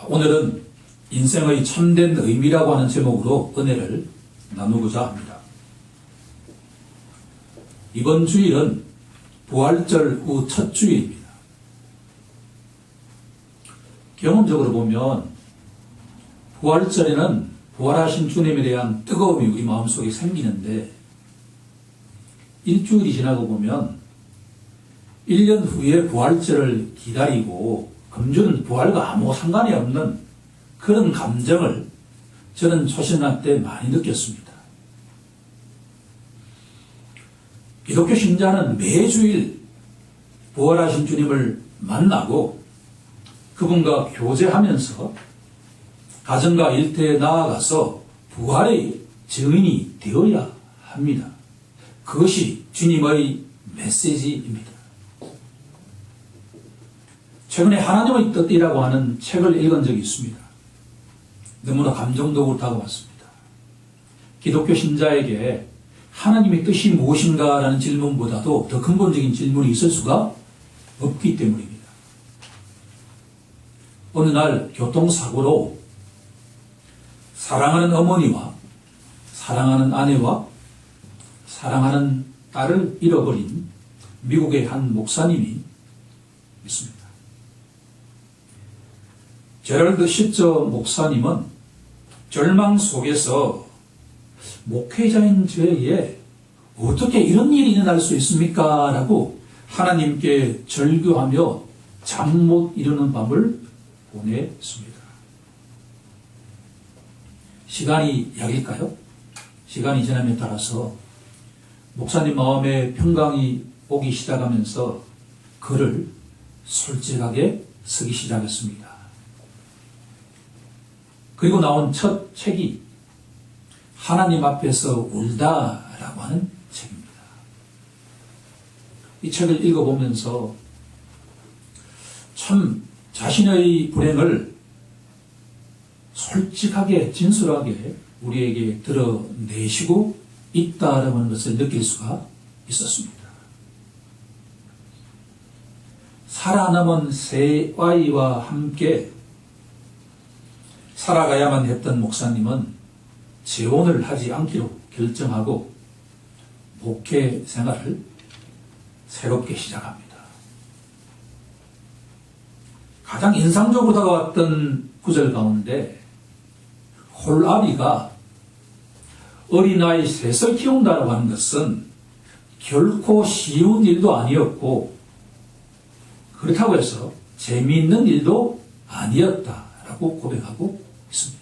오늘은 인생의 참된 의미라고 하는 제목으로 은혜를 나누고자 합니다. 이번 주일은 부활절 후 첫 주일입니다. 경험적으로 보면 부활절에는 부활하신 주님에 대한 뜨거움이 우리 마음속에 생기는데 일주일이 지나고 보면 1년 후에 부활절을 기다리고 금주는 부활과 아무 상관이 없는 그런 감정을 저는 초신앙 때 많이 느꼈습니다. 기독교 신자는 매주일 부활하신 주님을 만나고 그분과 교제하면서 가정과 일터에 나아가서 부활의 증인이 되어야 합니다. 그것이 주님의 메시지입니다. 최근에 하나님의 뜻이라고 하는 책을 읽은 적이 있습니다. 너무나 감정적으로 다가왔습니다. 기독교 신자에게 하나님의 뜻이 무엇인가라는 질문보다도 더 근본적인 질문이 있을 수가 없기 때문입니다. 어느 날 교통사고로 사랑하는 어머니와 사랑하는 아내와 사랑하는 딸을 잃어버린 미국의 한 목사님이 있습니다. 제럴드 시저 목사님은 절망 속에서 목회자인 저에게 어떻게 이런 일이 일어날 수 있습니까? 라고 하나님께 절규하며 잠 못 이루는 밤을 보냈습니다. 시간이 약일까요? 시간이 지남에 따라서 목사님 마음에 평강이 오기 시작하면서 글을 솔직하게 쓰기 시작했습니다. 그리고 나온 첫 책이 하나님 앞에서 울다라고 하는 책입니다. 이 책을 읽어보면서 참 자신의 불행을 솔직하게 진솔하게 우리에게 드러내시고 있다라고 하는 것을 느낄 수가 있었습니다. 살아남은 세 아이와 함께 살아가야만 했던 목사님은 재혼을 하지 않기로 결정하고 목회 생활을 새롭게 시작합니다. 가장 인상적으로 다가왔던 구절 가운데 홀아비가 어린아이 셋을 키운다고 하는 것은 결코 쉬운 일도 아니었고 그렇다고 해서 재미있는 일도 아니었다라고 고백하고 있습니다.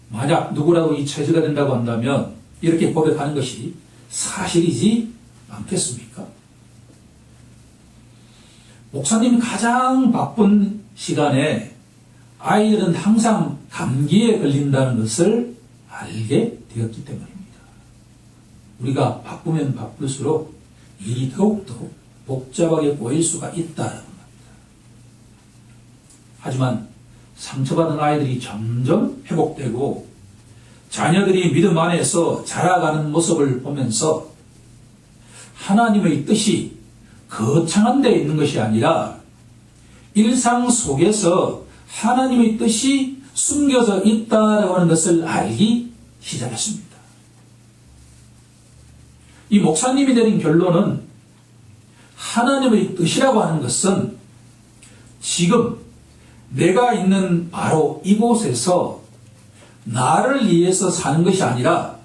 만약 누구라도 이 처지가 된다고 한다면 이렇게 고백하는 것이 사실이지 않겠습니까? 목사님이 가장 바쁜 시간에 아이들은 항상 감기에 걸린다는 것을 알게 되었기 때문입니다. 우리가 바쁘면 바쁠수록 일이 더욱더 복잡하게 보일 수가 있다는 겁니다. 하지만 상처받은 아이들이 점점 회복되고 자녀들이 믿음 안에서 자라가는 모습을 보면서 하나님의 뜻이 거창한 데 있는 것이 아니라 일상 속에서 하나님의 뜻이 숨겨져 있다고 하는 것을 알기 시작했습니다. 이 목사님이 내린 결론은 하나님의 뜻이라고 하는 것은 지금 내가 있는 바로 이곳에서 나를 위해서 사는 것이 아니라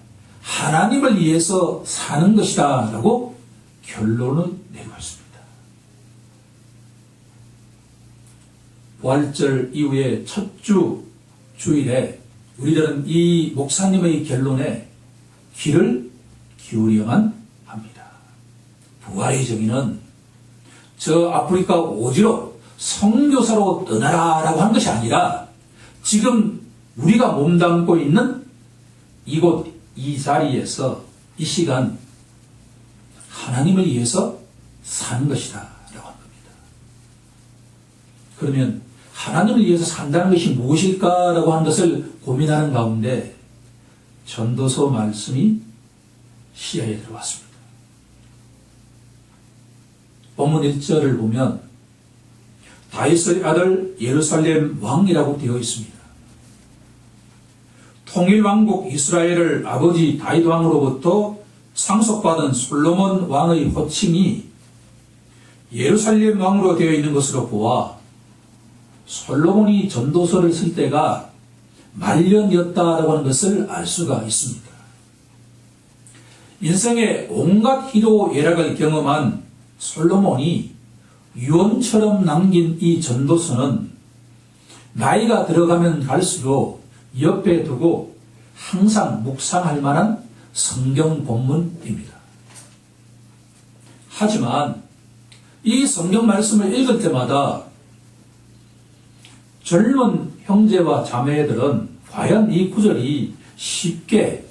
하나님을 위해서 사는 것이다 라고 결론을 내리고 있습니다. 부활절 이후에 첫 주일에 우리들은 이 목사님의 결론에 귀를 기울여만 합니다. 부활의 정의는 저 아프리카 오지로 선교사로 떠나라라고 하는 것이 아니라 지금 우리가 몸담고 있는 이곳 이 자리에서 이 시간 하나님을 위해서 사는 것이다 라고 한 겁니다. 그러면 하나님을 위해서 산다는 것이 무엇일까라고 하는 것을 고민하는 가운데 전도서 말씀이 시야에 들어왔습니다. 본문 1절을 보면 다윗의 아들 예루살렘 왕이라고 되어 있습니다. 통일왕국 이스라엘을 아버지 다윗 왕으로부터 상속받은 솔로몬 왕의 호칭이 예루살렘 왕으로 되어 있는 것으로 보아 솔로몬이 전도서를 쓸 때가 말년이었다라고 하는 것을 알 수가 있습니다. 인생의 온갖 희로 애락을 경험한 솔로몬이 유언처럼 남긴 이 전도서는 나이가 들어가면 갈수록 옆에 두고 항상 묵상할 만한 성경 본문입니다. 하지만 이 성경 말씀을 읽을 때마다 젊은 형제와 자매들은 과연 이 구절이 쉽게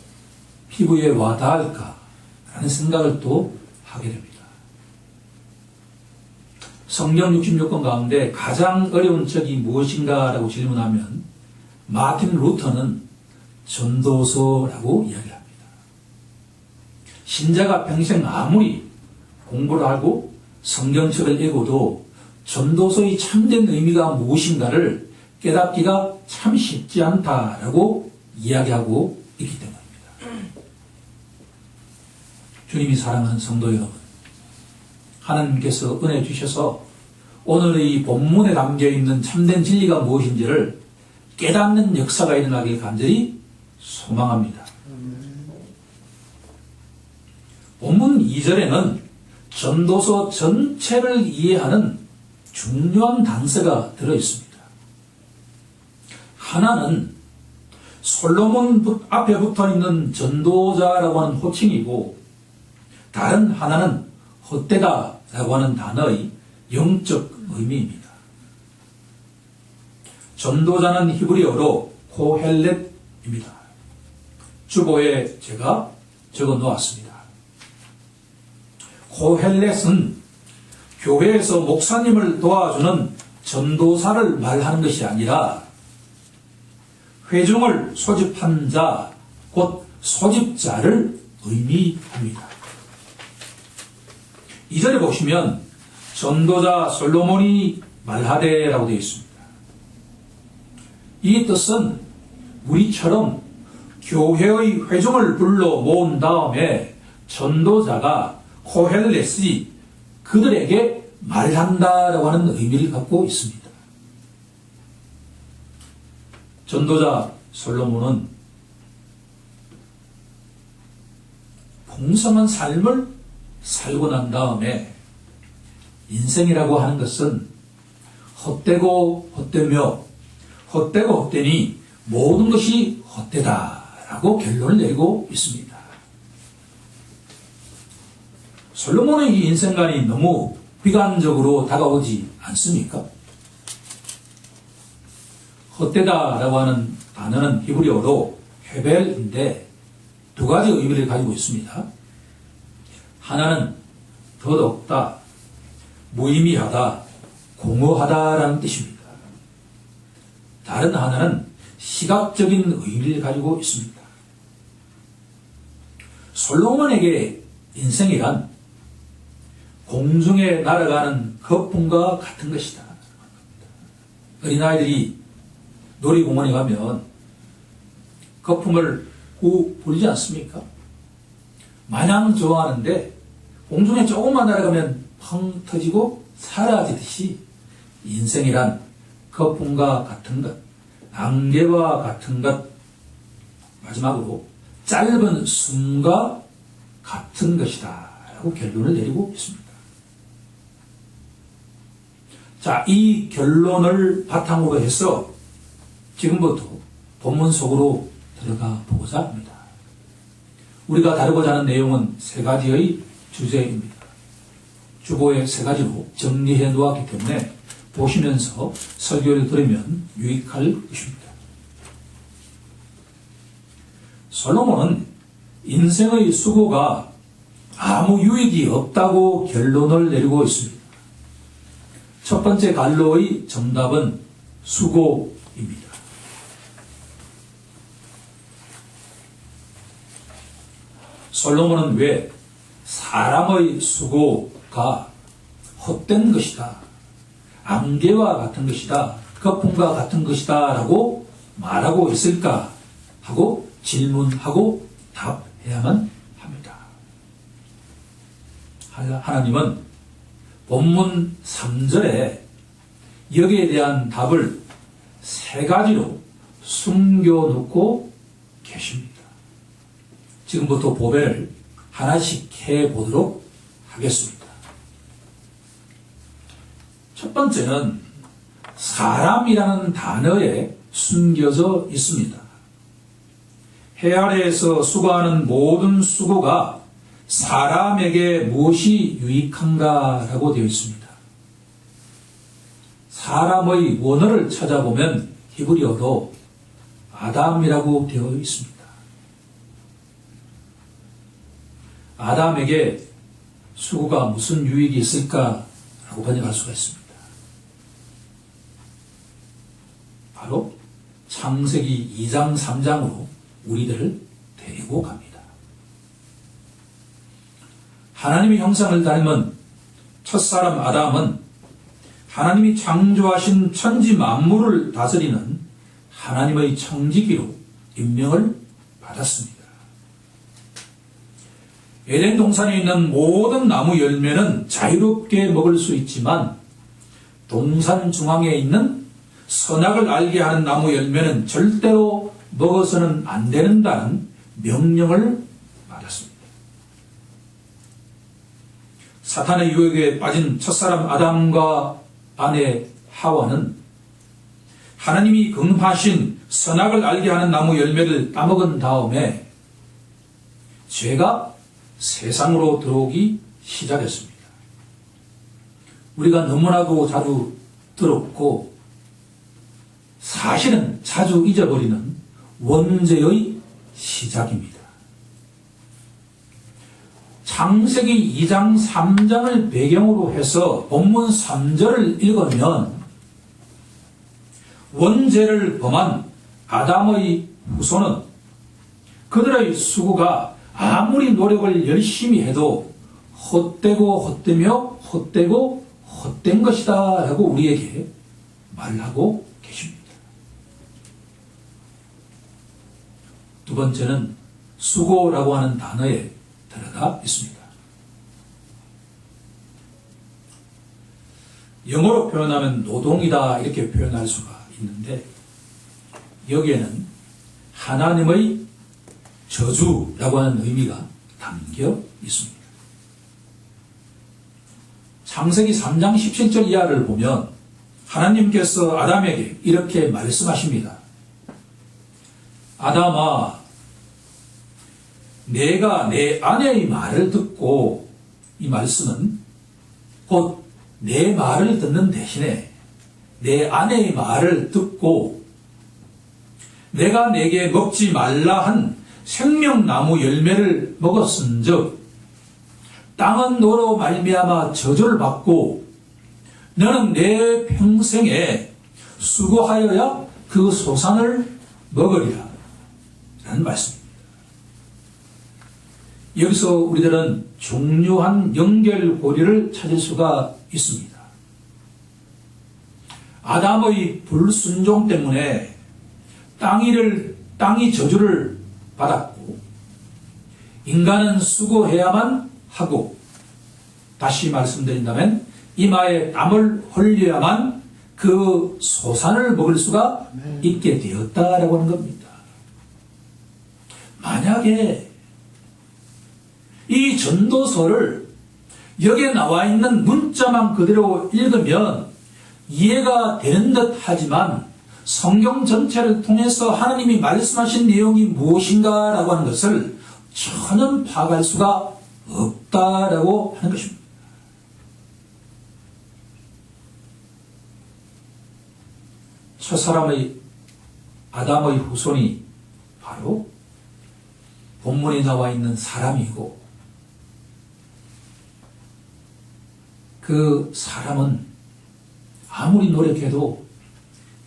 피부에 와닿을까 라는 생각을 또 하게 됩니다. 성경 66권 가운데 가장 어려운 책이 무엇인가 라고 질문하면 마틴 루터는 전도서라고 이야기합니다. 신자가 평생 아무리 공부를 하고 성경책을 읽어도 전도서의 참된 의미가 무엇인가를 깨닫기가 참 쉽지 않다라고 이야기하고 있기 때문입니다. 주님이 사랑하는 성도 여러분, 하나님께서 은혜 주셔서 오늘의 본문에 담겨있는 참된 진리가 무엇인지를 깨닫는 역사가 일어나길 간절히 소망합니다. 본문 2절에는 전도서 전체를 이해하는 중요한 단서가 들어있습니다. 하나는 솔로몬 앞에 붙어있는 전도자라고 하는 호칭이고, 다른 하나는 헛되다라고 하는 단어의 영적 의미입니다. 전도자는 히브리어로 코헬렛입니다. 주보에 제가 적어 놓았습니다. 코헬렛은 교회에서 목사님을 도와주는 전도사를 말하는 것이 아니라 회중을 소집한 자, 곧 소집자를 의미합니다. 2절에 보시면 전도자 솔로몬이 말하되라고 되어 있습니다. 이 뜻은 우리처럼 교회의 회중을 불러 모은 다음에 전도자가 코헬렛이 그들에게 말한다라고 하는 의미를 갖고 있습니다. 전도자 솔로몬은 풍성한 삶을 살고 난 다음에 인생이라고 하는 것은 헛되고 헛되며 헛되고 헛되니 모든 것이 헛되다라고 결론을 내리고 있습니다. 솔로몬의 이 인생관이 너무 비관적으로 다가오지 않습니까? 헛되다라고 하는 단어는 히브리어로 헤벨인데 두 가지 의미를 가지고 있습니다. 하나는 덧없다, 무의미하다, 공허하다라는 뜻입니다. 다른 하나는 시각적인 의미를 가지고 있습니다. 솔로몬에게 인생이란 공중에 날아가는 거품과 같은 것이다. 어린아이들이 놀이공원에 가면 거품을 불지 않습니까? 마냥 좋아하는데 공중에 조금만 날아가면 펑 터지고 사라지듯이 인생이란 거품과 같은 것, 안개와 같은 것, 마지막으로 짧은 숨과 같은 것이다 라고 결론을 내리고 있습니다. 자, 이 결론을 바탕으로 해서 지금부터 본문 속으로 들어가 보고자 합니다. 우리가 다루고자 하는 내용은 세 가지의 주제입니다. 주보에 세 가지로 정리해 놓았기 때문에 보시면서 설교를 들으면 유익할 것입니다. 솔로몬은 인생의 수고가 아무 유익이 없다고 결론을 내리고 있습니다. 첫 번째 갈로의 정답은 수고입니다. 솔로몬은 왜 사람의 수고가 헛된 것이다, 안개와 같은 것이다, 거품과 같은 것이다 라고 말하고 있을까 하고 질문하고 답해야만 합니다. 하나님은 본문 3절에 여기에 대한 답을 3가지로 숨겨놓고 계십니다. 지금부터 보배를 하나씩 해보도록 하겠습니다. 첫 번째는 사람이라는 단어에 숨겨져 있습니다. 해 아래에서 수고하는 모든 수고가 사람에게 무엇이 유익한가라고 되어 있습니다. 사람의 원어를 찾아보면 히브리어로 아담이라고 되어 있습니다. 아담에게 수고가 무슨 유익이 있을까라고 번역할 수가 있습니다. 바로 창세기 2장 3장으로 우리들을 데리고 갑니다. 하나님의 형상을 닮은 첫사람 아담은 하나님이 창조하신 천지 만물을 다스리는 하나님의 청지기로 임명을 받았습니다. 에덴 동산에 있는 모든 나무 열매는 자유롭게 먹을 수 있지만 동산 중앙에 있는 선악을 알게 하는 나무 열매는 절대로 먹어서는 안 된다는 명령을 받았습니다. 사탄의 유혹에 빠진 첫사람 아담과 아내 하와는 하나님이 금하신 선악을 알게 하는 나무 열매를 따먹은 다음에 죄가 세상으로 들어오기 시작했습니다. 우리가 너무나도 자주 들었고 사실은 자주 잊어버리는 원죄의 시작입니다. 창세기 2장 3장을 배경으로 해서 본문 3절을 읽으면 원죄를 범한 아담의 후손은 그들의 수고가 아무리 노력을 열심히 해도 헛되고 헛되며 헛되고 헛된 것이다 라고 우리에게 말하고 계십니다. 두 번째는 수고라고 하는 단어에 들어가 있습니다. 영어로 표현하면 노동이다 이렇게 표현할 수가 있는데 여기에는 하나님의 저주라고 하는 의미가 담겨 있습니다. 창세기 3장 17절 이하를 보면 하나님께서 아담에게 이렇게 말씀하십니다. 아담아, 내가 내 아내의 말을 듣고, 이 말씀은 곧 내 말을 듣는 대신에 내 아내의 말을 듣고 내가 내게 먹지 말라 한 생명나무 열매를 먹었은즉 땅은 너로 말미암아 저주를 받고 너는 내 평생에 수고하여야 그 소산을 먹으리라 라는 말씀입니다. 여기서 우리들은 중요한 연결고리를 찾을 수가 있습니다. 아담의 불순종 때문에 땅이 저주를 받았고 인간은 수고해야만 하고, 다시 말씀드린다면 이마에 땀을 흘려야만 그 소산을 먹을 수가 있게 되었다라고 하는 겁니다. 만약에 이 전도서를 여기에 나와 있는 문자만 그대로 읽으면 이해가 되는 듯 하지만 성경 전체를 통해서 하나님이 말씀하신 내용이 무엇인가라고 하는 것을 전혀 파악할 수가 없다라고 하는 것입니다. 첫사람의 아담의 후손이 바로 본문에 나와 있는 사람이고, 그 사람은 아무리 노력해도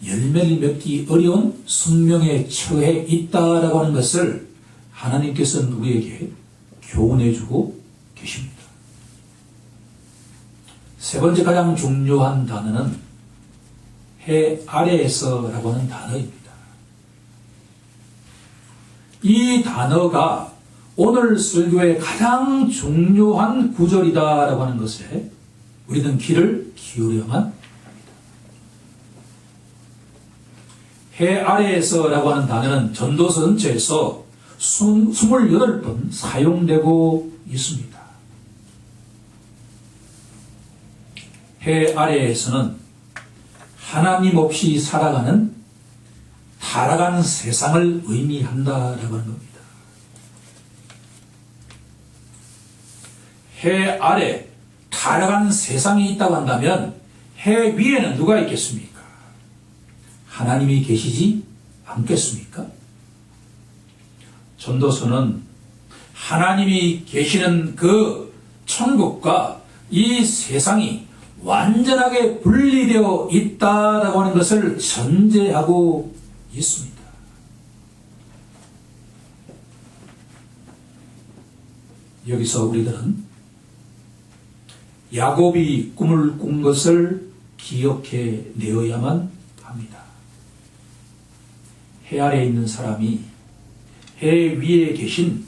열매를 맺기 어려운 숙명에 처해 있다라고 하는 것을 하나님께서는 우리에게 교훈해주고 계십니다. 세 번째 가장 중요한 단어는 해 아래에서라고 하는 단어입니다. 이 단어가 오늘 설교의 가장 중요한 구절이다라고 하는 것에 우리는 귀를 기울여야만 합니다. 해 아래에서라고 하는 단어는 전도서 전체에서 28번 사용되고 있습니다. 해 아래에서는 하나님 없이 살아가는 타락한 세상을 의미한다라고 하는 겁니다. 해 아래 타락한 세상이 있다고 한다면 해 위에는 누가 있겠습니까? 하나님이 계시지 않겠습니까? 전도서는 하나님이 계시는 그 천국과 이 세상이 완전하게 분리되어 있다라고 하는 것을 전제하고 있습니다. 여기서 우리들은 야곱이 꿈을 꾼 것을 기억해 내어야만 합니다. 해 아래에 있는 사람이 해 위에 계신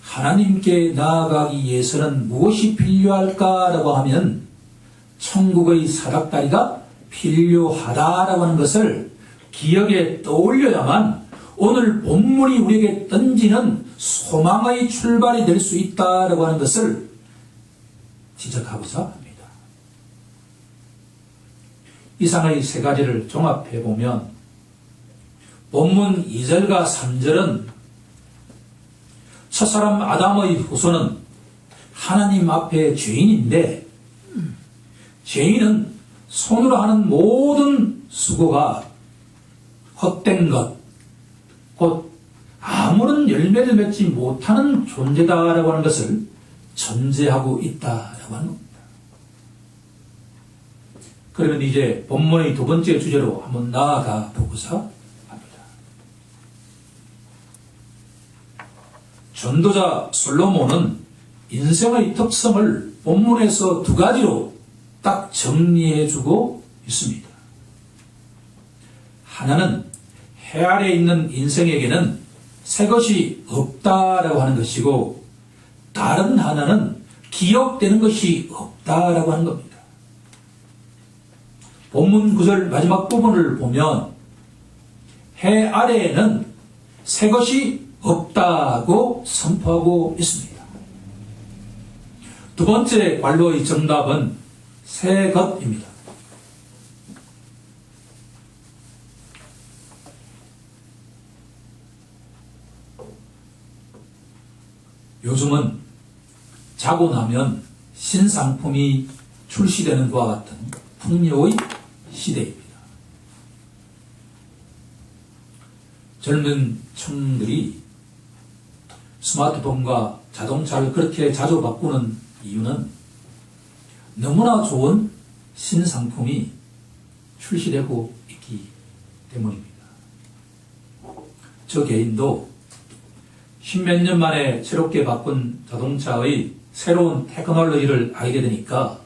하나님께 나아가기 위해서는 무엇이 필요할까라고 하면 천국의 사닥다리가 필요하다라고 하는 것을 기억에 떠올려야만 오늘 본문이 우리에게 던지는 소망의 출발이 될 수 있다라고 하는 것을 지적하고자 합니다. 이상의 세 가지를 종합해 보면 본문 2절과 3절은 첫사람 아담의 후손은 하나님 앞에 죄인인데 죄인은 손으로 하는 모든 수고가 헛된 것, 곧 아무런 열매를 맺지 못하는 존재다라고 하는 것을 전제하고 있다라고 하는 겁니다. 그러면 이제 본문의 두 번째 주제로 한번 나아가 보고자 합니다. 전도자 솔로몬은 인생의 특성을 본문에서 두 가지로 딱 정리해주고 있습니다. 하나는 해 아래에 있는 인생에게는 새 것이 없다라고 하는 것이고 다른 하나는 기억되는 것이 없다라고 하는 겁니다. 본문 9절 마지막 부분을 보면 해 아래에는 새 것이 없다고 선포하고 있습니다. 두 번째 관로의 정답은 새 것입니다. 요즘은 자고 나면 신상품이 출시되는 것과 같은 풍요의 시대입니다. 젊은 층들이 스마트폰과 자동차를 그렇게 자주 바꾸는 이유는 너무나 좋은 신상품이 출시되고 있기 때문입니다. 저 개인도 십몇 년 만에 새롭게 바꾼 자동차의 새로운 테크놀로지를 알게 되니까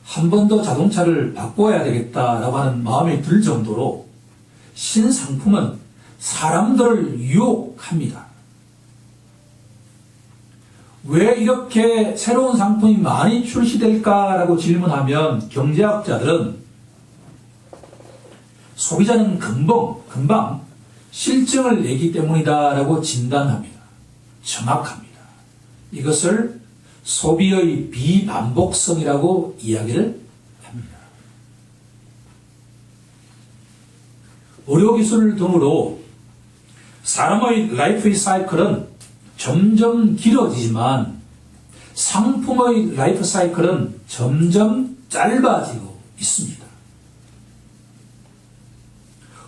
한 번 더 자동차를 바꿔야 되겠다라고 하는 마음이 들 정도로 신상품은 사람들을 유혹합니다. 왜 이렇게 새로운 상품이 많이 출시될까라고 질문하면 경제학자들은 소비자는 금방 실증을 내기 때문이다라고 진단합니다. 정확합니다. 이것을 소비의 비반복성이라고 이야기를 합니다. 의료기술 등으로 사람의 라이프 사이클은 점점 길어지지만 상품의 라이프 사이클은 점점 짧아지고 있습니다.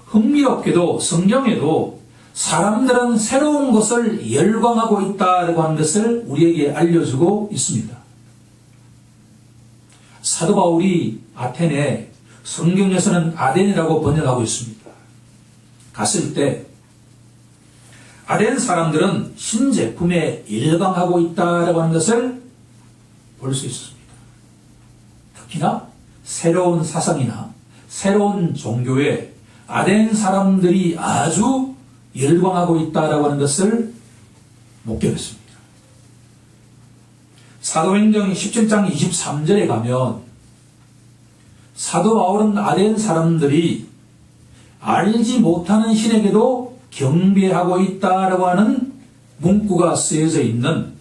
흥미롭게도 성경에도 사람들은 새로운 것을 열광하고 있다고 하는 것을 우리에게 알려주고 있습니다. 사도 바울이 아테네, 성경에서는 아덴이라고 번역하고 있습니다. 갔을 때 아덴 사람들은 신제품에 열광하고 있다고 하는 것을 볼 수 있습니다. 특히나 새로운 사상이나 새로운 종교에 아덴 사람들이 아주 열광하고 있다라고 하는 것을 목격했습니다. 사도행전 17장 23절에 가면 사도 바울은 아덴 사람들이 알지 못하는 신에게도 경배하고 있다라고 하는 문구가 쓰여져 있는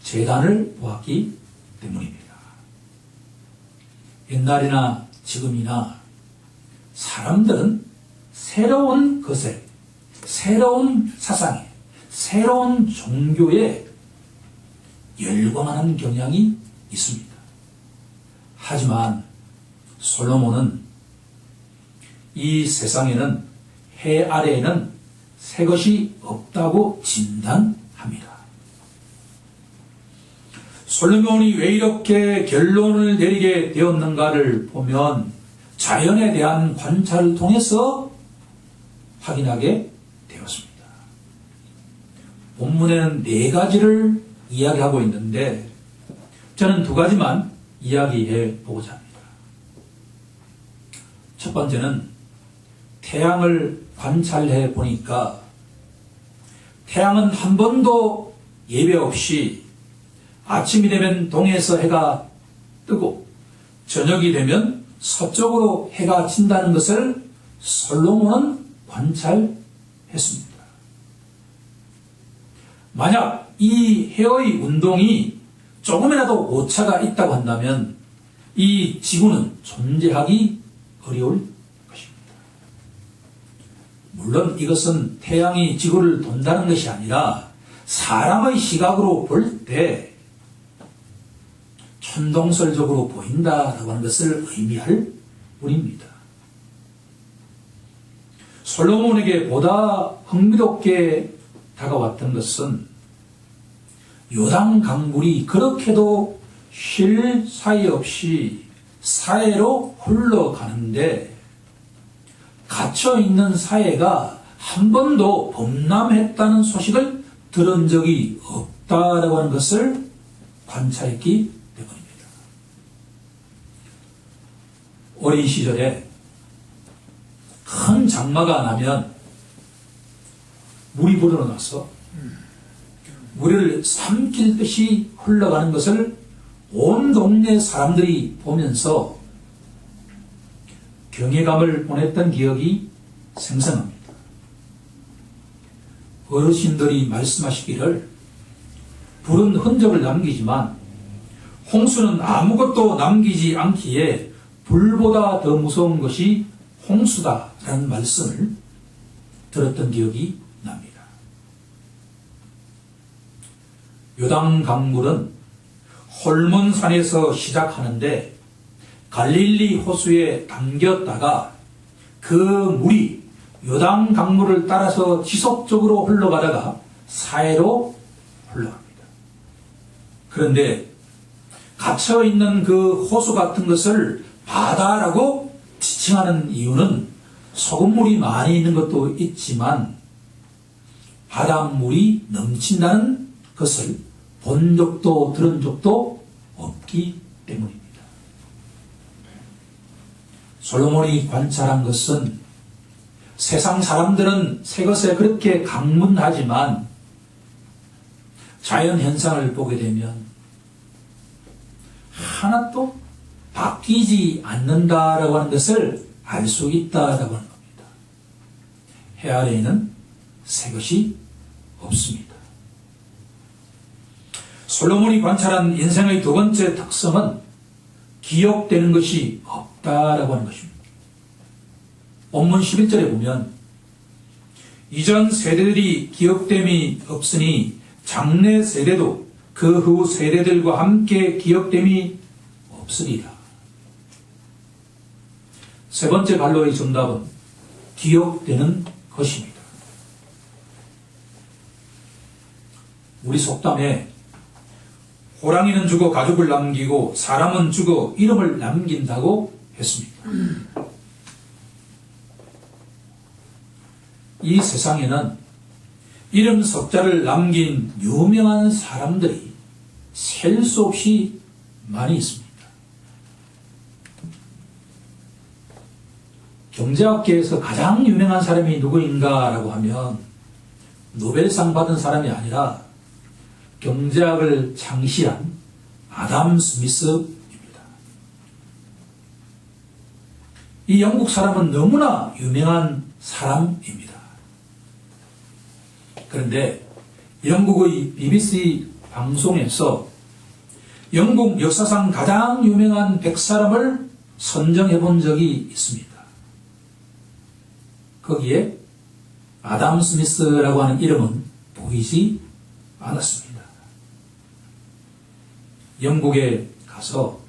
제단을 보았기 때문입니다. 옛날이나 지금이나 사람들은 새로운 것에, 새로운 사상에, 새로운 종교에 열광하는 경향이 있습니다. 하지만 솔로몬은 이 세상에는, 해 아래에는 새 것이 없다고 진단합니다. 솔로몬이 왜 이렇게 결론을 내리게 되었는가를 보면 자연에 대한 관찰을 통해서 확인하게 되었습니다. 본문에는 4가지를 이야기하고 있는데 저는 2가지만 이야기해 보고자 합니다. 첫 번째는 태양을 관찰해 보니까 태양은 한 번도 예배 없이 아침이 되면 동해에서 해가 뜨고 저녁이 되면 서쪽으로 해가 진다는 것을 솔로몬은 관찰했습니다. 만약 이 해의 운동이 조금이라도 오차가 있다고 한다면 이 지구는 존재하기 어려울 것입니다. 물론 이것은 태양이 지구를 돈다는 것이 아니라 사람의 시각으로 볼 때 천동설적으로 보인다라고 하는 것을 의미할 뿐입니다. 솔로몬에게 보다 흥미롭게 다가왔던 것은 요단 강물이 그렇게도 쉴 사이 없이 사해로 흘러가는데 갇혀있는 사해가 한 번도 범람했다는 소식을 들은 적이 없다라고 하는 것을 관찰했기 때문입니다. 어린 시절에 큰 장마가 나면 물이 불어나서 물을 삼킬 듯이 흘러가는 것을 온 동네 사람들이 보면서 경외감을 보냈던 기억이 생생합니다. 어르신들이 말씀하시기를 불은 흔적을 남기지만 홍수는 아무것도 남기지 않기에 불보다 더 무서운 것이 홍수다라는 말씀을 들었던 기억이 납니다. 요단 강물은 홀몬산에서 시작하는데 갈릴리 호수에 담겼다가 그 물이 요단 강물을 따라서 지속적으로 흘러가다가 사해로 흘러갑니다. 그런데 갇혀있는 그 호수 같은 것을 바다라고 지칭하는 이유는 소금물이 많이 있는 것도 있지만 바닷물이 넘친다는 것을 본 적도 들은 적도 없기 때문입니다. 솔로몬이 관찰한 것은 세상 사람들은 새 것에 그렇게 강문하지만 자연 현상을 보게 되면 하나도 바뀌지 않는다라고 하는 것을 알 수 있다라고 하는 겁니다. 해 아래에는 새 것이 없습니다. 솔로몬이 관찰한 인생의 2번째 특성은 기억되는 것이 없다라고 하는 것입니다. 본문 11절에 보면 이전 세대들이 기억됨이 없으니 장래 세대도 그 후 세대들과 함께 기억됨이 없으리라. 세 번째 반로의 정답은 기억되는 것입니다. 우리 속담에 호랑이는 죽어 가죽을 남기고 사람은 죽어 이름을 남긴다고 했습니다. 이 세상에는 이름 석자를 남긴 유명한 사람들이 셀 수 없이 많이 있습니다. 경제학계에서 가장 유명한 사람이 누구인가라고 하면 노벨상 받은 사람이 아니라 경제학을 창시한 아담 스미스입니다. 이 영국 사람은 너무나 유명한 사람입니다. 그런데 영국의 BBC 방송에서 영국 역사상 가장 유명한 100사람을 선정해 본 적이 있습니다. 거기에 아담 스미스라고 하는 이름은 보이지 않았습니다. 영국에 가서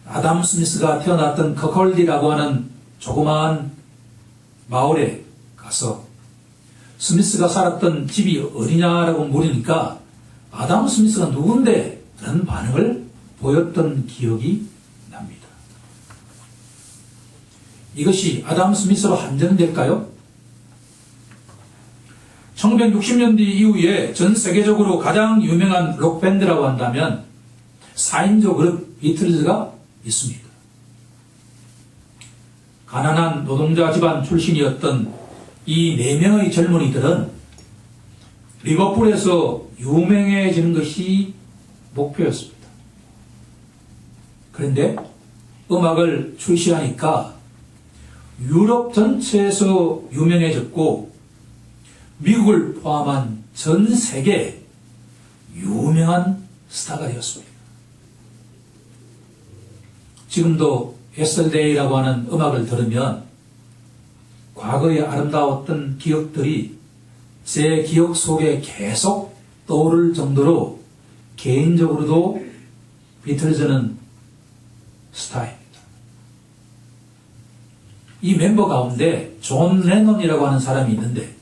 아담 스미스가 태어났던 커컬리라고 하는 조그마한 마을에 가서 스미스가 살았던 집이 어디냐라고 물으니까 아담 스미스가 누군데? 라는 반응을 보였던 기억이 납니다. 이것이 아담 스미스로 한정될까요? 1960년대 이후에 전 세계적으로 가장 유명한 록밴드라고 한다면 4인조 그룹 비틀즈가 있습니다. 가난한 노동자 집안 출신이었던 이 4명의 젊은이들은 리버풀에서 유명해지는 것이 목표였습니다. 그런데 음악을 출시하니까 유럽 전체에서 유명해졌고 미국을 포함한 전 세계 유명한 스타가 되었습니다. 지금도 예스터데이라고 하는 음악을 들으면 과거의 아름다웠던 기억들이 제 기억 속에 계속 떠오를 정도로 개인적으로도 비틀즈는 스타입니다. 이 멤버 가운데 존 레논이라고 하는 사람이 있는데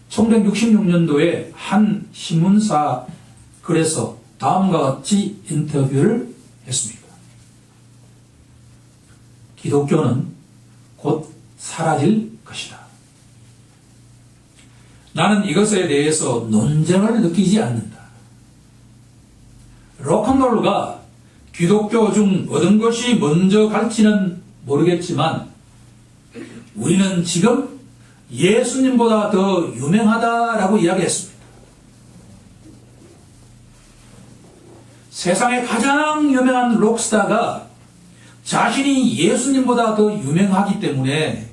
1966년도에 한 신문사 글에서 다음과 같이 인터뷰를 했습니다. 기독교는 곧 사라질 것이다. 나는 이것에 대해서 논쟁을 느끼지 않는다. 록앤롤가 기독교 중 어떤 것이 먼저 갈지는 모르겠지만 우리는 지금 예수님보다 더 유명하다라고 이야기했습니다. 세상에 가장 유명한 록스타가 자신이 예수님보다 더 유명하기 때문에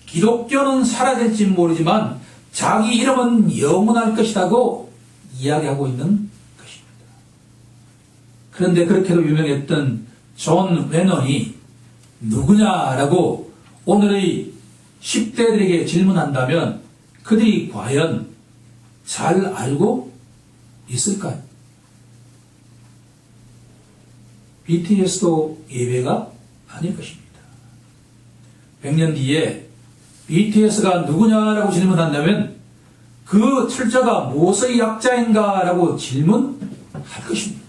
기독교는 사라질지 모르지만 자기 이름은 영원할 것이라고 이야기하고 있는 것입니다. 그런데 그렇게도 유명했던 존 레논이 누구냐라고 오늘의 10대들에게 질문한다면 그들이 과연 잘 알고 있을까요? BTS도 예외가 아닐 것입니다. 100년 뒤에 BTS가 누구냐라고 질문한다면 그 철자가 무엇의 약자인가라고 질문할 것입니다.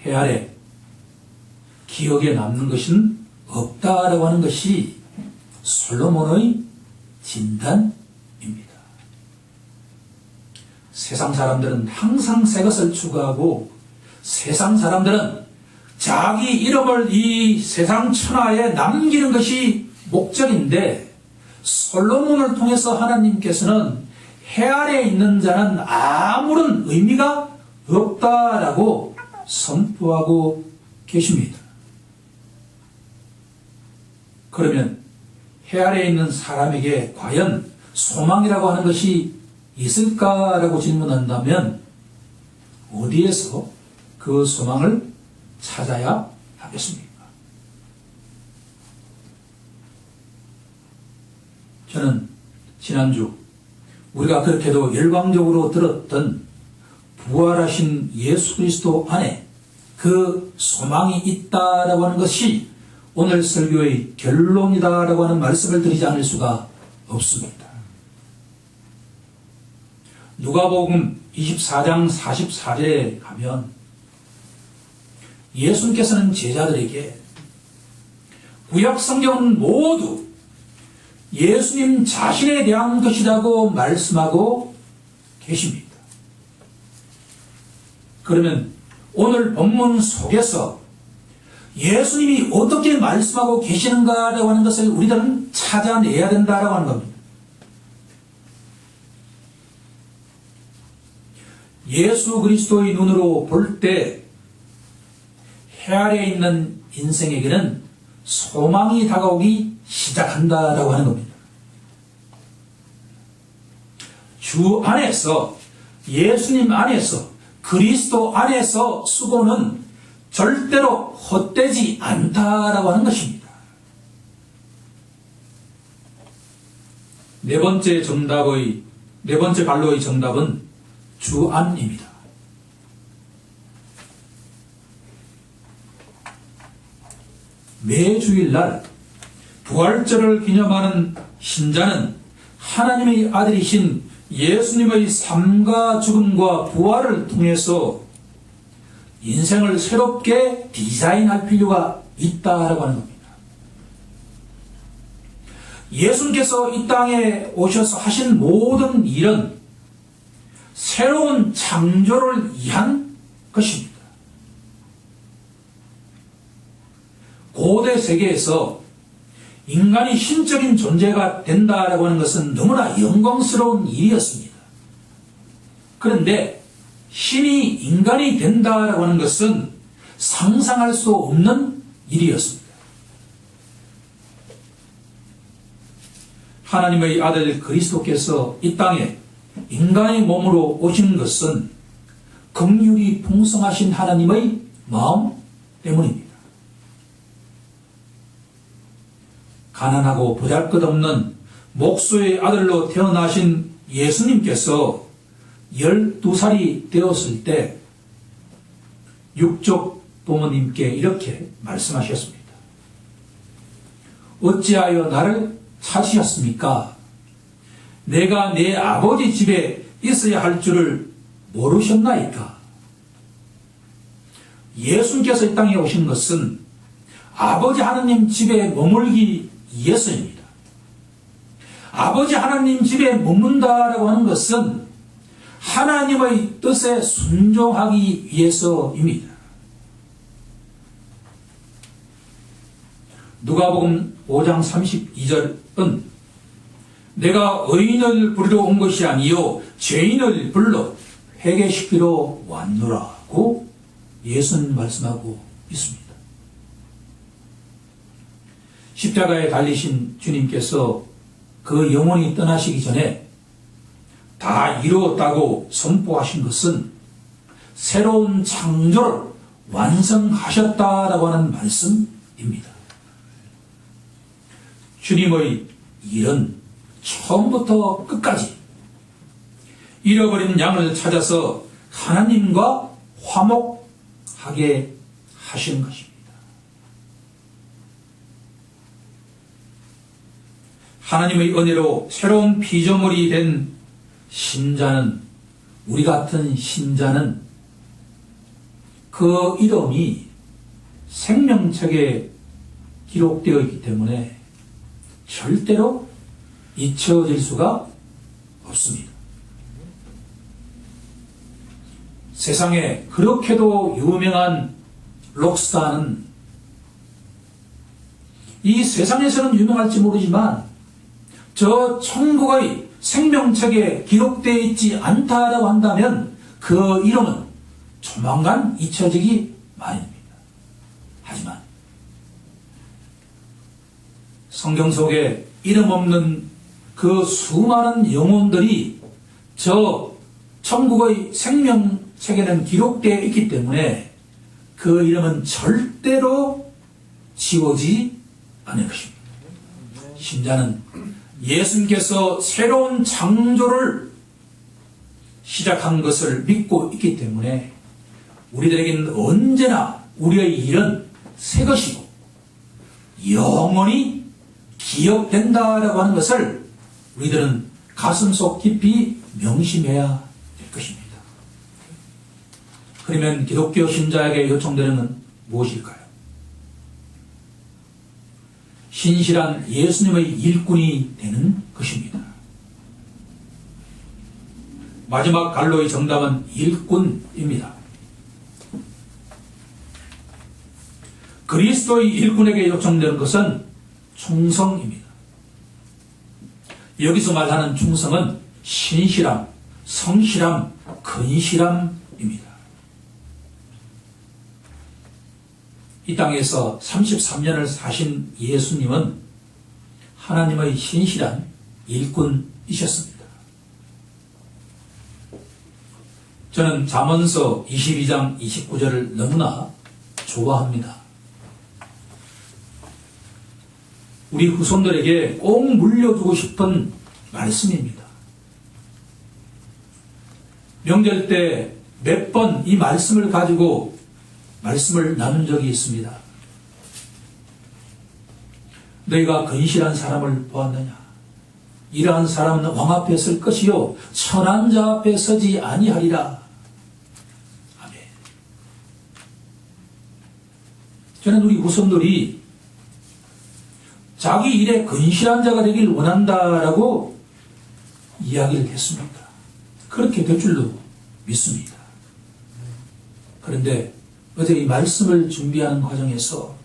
해 아래 기억에 남는 것은 없다라고 하는 것이 솔로몬의 진단입니다. 세상 사람들은 항상 새 것을 추구하고 세상 사람들은 자기 이름을 이 세상 천하에 남기는 것이 목적인데 솔로몬을 통해서 하나님께서는 해 아래에 있는 자는 아무런 의미가 없다라고 선포하고 계십니다. 그러면 해 아래에 있는 사람에게 과연 소망이라고 하는 것이 있을까라고 질문한다면 어디에서 그 소망을 찾아야 하겠습니까? 저는 지난주 우리가 그렇게도 열광적으로 들었던 부활하신 예수 그리스도 안에 그 소망이 있다라고 하는 것이 오늘 설교의 결론이다라고 하는 말씀을 드리지 않을 수가 없습니다. 누가복음 24장 44절에 가면 예수님께서는 제자들에게 구약 성경은 모두 예수님 자신에 대한 것이라고 말씀하고 계십니다. 그러면 오늘 본문 속에서 예수님이 어떻게 말씀하고 계시는가라고 하는 것을 우리들은 찾아내야 된다라고 하는 겁니다. 예수 그리스도의 눈으로 볼 때 해 아래에 있는 인생에게는 소망이 다가오기 시작한다라고 하는 겁니다. 주 안에서, 예수님 안에서, 그리스도 안에서 수고는 절대로 헛되지 않다라고 하는 것입니다. 네 번째 갈로의 정답은 주 안입니다. 매 주일날 부활절을 기념하는 신자는 하나님의 아들이신 예수님의 삶과 죽음과 부활을 통해서 인생을 새롭게 디자인할 필요가 있다라고 하는 겁니다. 예수님께서 이 땅에 오셔서 하신 모든 일은 새로운 창조를 위한 것입니다. 고대 세계에서 인간이 신적인 존재가 된다라고 하는 것은 너무나 영광스러운 일이었습니다. 그런데 신이 인간이 된다라고 하는 것은 상상할 수 없는 일이었습니다. 하나님의 아들 그리스도께서 이 땅에 인간의 몸으로 오신 것은 긍휼이 풍성하신 하나님의 마음 때문입니다. 가난하고 보잘것없는 목수의 아들로 태어나신 예수님께서 12살이 되었을 때 육적 부모님께 이렇게 말씀하셨습니다. 어찌하여 나를 찾으셨습니까? 내가 내 아버지 집에 있어야 할 줄을 모르셨나이까? 예수님께서 이 땅에 오신 것은 아버지 하나님 집에 머물기 위해서입니다. 아버지 하나님 집에 머문다라고 하는 것은 하나님의 뜻에 순종하기 위해서입니다. 누가복음 5장 32절은 내가 의인을 부르러 온 것이 아니요 죄인을 불러 회개시키러 왔노라고 예수는 말씀하고 있습니다. 십자가에 달리신 주님께서 그 영혼이 떠나시기 전에 다 이루었다고 선포하신 것은 새로운 창조를 완성하셨다라고 하는 말씀입니다. 주님의 일은 처음부터 끝까지 잃어버린 양을 찾아서 하나님과 화목하게 하시는 것입니다. 하나님의 은혜로 새로운 피조물이 된 신자는, 우리 같은 신자는 그 이름이 생명책에 기록되어 있기 때문에 절대로 잊혀질 수가 없습니다. 세상에 그렇게도 유명한 록스타는 이 세상에서는 유명할지 모르지만 저 천국의 생명책에 기록되어 있지 않다라고 한다면 그 이름은 조만간 잊혀지기 마련입니다. 하지만 성경 속에 이름 없는 그 수많은 영혼들이 저 천국의 생명책에는 기록되어 있기 때문에 그 이름은 절대로 지워지지 않을 것입니다. 신자는 예수님께서 새로운 창조를 시작한 것을 믿고 있기 때문에 우리들에게는 언제나 우리의 일은 새 것이고 영원히 기억된다라고 하는 것을 우리들은 가슴속 깊이 명심해야 될 것입니다. 그러면 기독교 신자에게 요청되는 건 무엇일까요? 신실한 예수님의 일꾼이 되는 것입니다. 마지막 갈로의 정답은 일꾼입니다. 그리스도의 일꾼에게 요청되는 것은 충성입니다. 여기서 말하는 충성은 신실함, 성실함, 근실함입니다. 이 땅에서 33년을 사신 예수님은 하나님의 신실한 일꾼이셨습니다. 저는 잠언서 22장 29절을 너무나 좋아합니다. 우리 후손들에게 꼭 물려주고 싶은 말씀입니다. 명절 때 몇 번 이 말씀을 가지고 말씀을 나눈 적이 있습니다. 너희가 근실한 사람을 보았느냐? 이러한 사람은 왕 앞에 설 것이요 천한 자 앞에 서지 아니하리라. 아멘. 저는 우리 후손들이 자기 일에 근실한 자가 되길 원한다라고 이야기를 했습니다. 그렇게 될 줄로 믿습니다. 그런데 어제 이 말씀을 준비하는 과정에서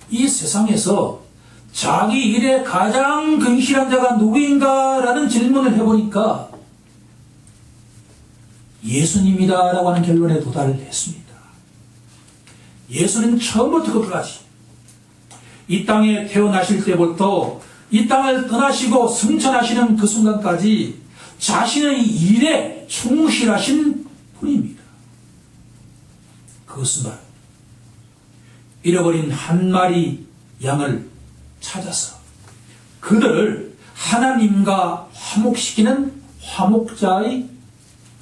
이 세상에서 자기 일에 가장 근실한 자가 누구인가라는 질문을 해보니까 예수님이다라고 하는 결론에 도달을 했습니다. 예수는 처음부터 끝까지 이 땅에 태어나실 때부터 이 땅을 떠나시고 승천하시는 그 순간까지 자신의 일에 충실하신 분입니다. 그것은 바로 잃어버린 한 마리 양을 찾아서 그들을 하나님과 화목시키는 화목자의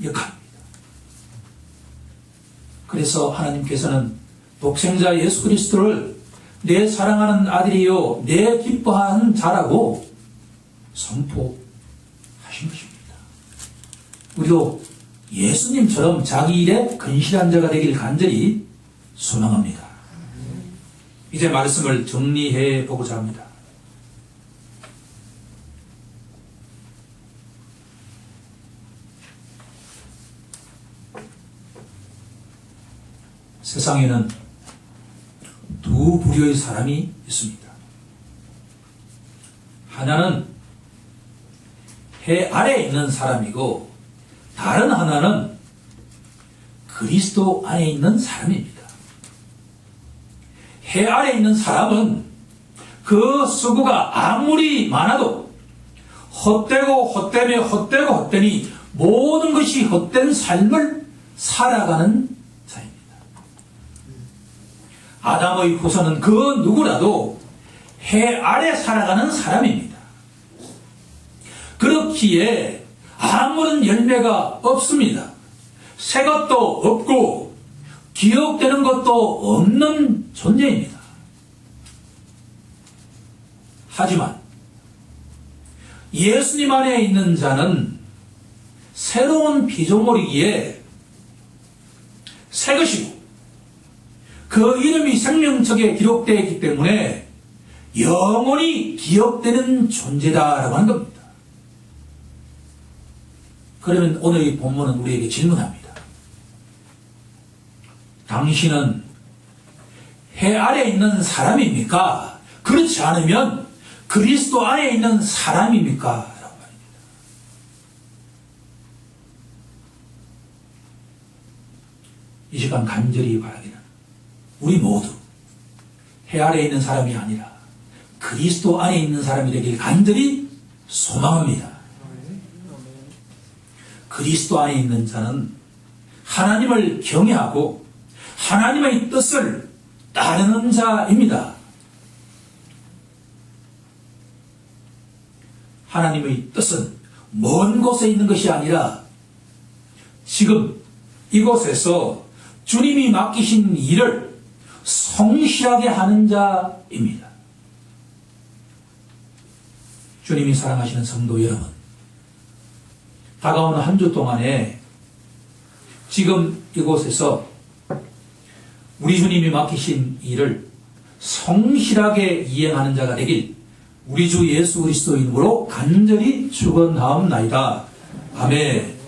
역할입니다. 그래서 하나님께서는 독생자 예수 그리스도를 내 사랑하는 아들이요 내 기뻐하는 자라고 선포하신 것입니다. 우리도 예수님처럼 자기 일에 근실한 자가 되길 간절히 소망합니다. 이제 말씀을 정리해 보고자 합니다. 세상에는 두 부류의 사람이 있습니다. 하나는 해 아래에 있는 사람이고 다른 하나는 그리스도 안에 있는 사람입니다. 해 아래에 있는 사람은 그 수고가 아무리 많아도 헛되고 헛되며 헛되고 헛되니 모든 것이 헛된 삶을 살아가는 자입니다. 아담의 후손은 그 누구라도 해 아래 살아가는 사람입니다. 그렇기에 아무런 열매가 없습니다. 새 것도 없고 기억되는 것도 없는 존재입니다. 하지만 예수님 안에 있는 자는 새로운 피조물이기에 새 것이고 그 이름이 생명책에 기록되어 있기 때문에 영원히 기억되는 존재다라고 하는 겁니다. 그러면 오늘 이 본문은 우리에게 질문합니다. 당신은 해 아래에 있는 사람입니까? 그렇지 않으면 그리스도 안에 있는 사람입니까? 라고 말입니다. 이 시간 간절히 바라기는 우리 모두 해 아래에 있는 사람이 아니라 그리스도 안에 있는 사람이 되길 간절히 소망합니다. 그리스도 안에 있는 자는 하나님을 경외하고 하나님의 뜻을 따르는 자입니다. 하나님의 뜻은 먼 곳에 있는 것이 아니라 지금 이곳에서 주님이 맡기신 일을 성실하게 하는 자입니다. 주님이 사랑하시는 성도 여러분, 다가오는 한 주 동안에 지금 이곳에서 우리 주님이 맡기신 일을 성실하게 이행하는 자가 되길 우리 주 예수 그리스도 이름으로 간절히 축원하옵나이다. 아멘.